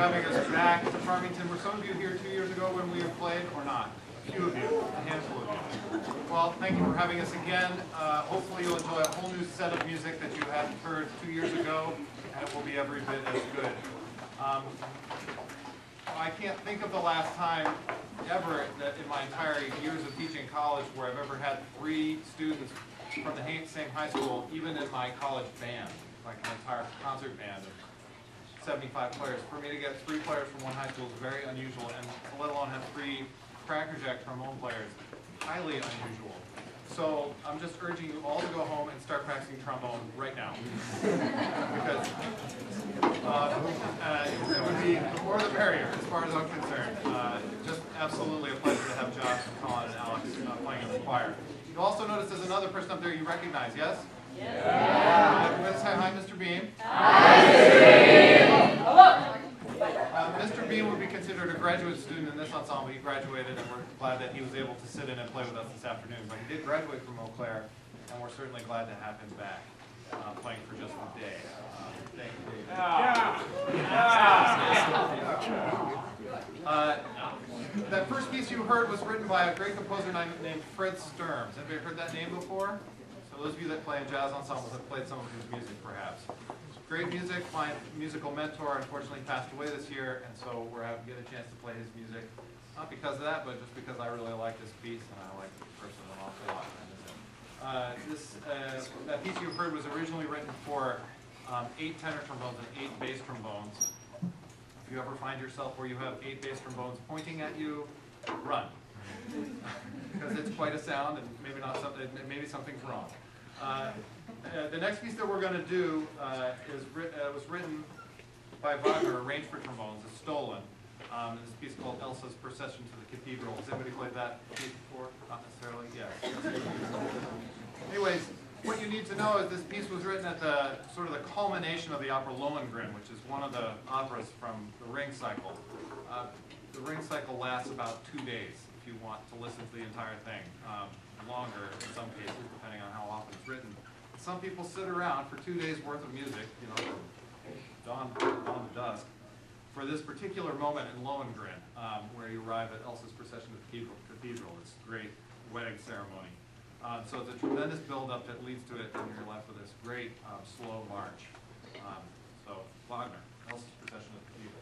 having us back to Farmington. Were some of you here 2 years ago when we played, or not? A few of you, a handful of you. Well, thank you for having us again. Hopefully you'll enjoy a whole new set of music that you hadn't heard 2 years ago, and it will be every bit as good. I can't think of the last time ever that in my entire years of teaching college where I've ever had 3 students from the same high school, even in my college band, like an entire concert band of 75 players. For me to get 3 players from one high school is very unusual, and let alone have 3 crackerjack trombone players, highly unusual. So I'm just urging you all to go home and start practicing trombone right now. Because it would be the more the merrier, as far as I'm concerned. Just absolutely a pleasure to have Josh, Colin, and Alex playing in the choir. You also notice there's another person up there you recognize, yes? Yeah. Let's say hi, Mr. Beam. Hi, Mr. Beam. Hello. Mr. Beam would be considered a graduate student in this ensemble. He graduated, and we're glad that he was able to sit in and play with us this afternoon. But he did graduate from Eau Claire, and we're certainly glad to have him back, playing for just a day. Thank you, David. That first piece you heard was written by a great composer named Fred Sturms. Have you heard that name before? So those of you that play in jazz ensembles have played some of his music, perhaps. Great music. My musical mentor unfortunately passed away this year, and so we're happy to get a chance to play his music. Not because of that, but just because I really like this piece, and I like the person an awful lot. That piece you heard was originally written for 8 tenor trombones and 8 bass trombones. If you ever find yourself where you have 8 bass trombones pointing at you, run. Because it's quite a sound, and maybe something's wrong. The next piece that we're going to do was written by Wagner, arranged for trombones. It's stolen. It's a piece called Elsa's Procession to the Cathedral. Has anybody played that piece before? Not necessarily? Yes. Anyways, what you need to know is this piece was written at the sort of the culmination of the opera Lohengrin, which is one of the operas from the Ring cycle. The Ring cycle lasts about 2 days if you want to listen to the entire thing. Longer in some cases, depending on how often it's written. Some people sit around for 2 days worth of music, you know, from dawn to dusk, for this particular moment in Lohengrin, where you arrive at Elsa's Procession to the Cathedral, this great wedding ceremony. So it's a tremendous build-up that leads to it, and you're left with this great slow march. So Wagner, Elsa's Procession to the Cathedral.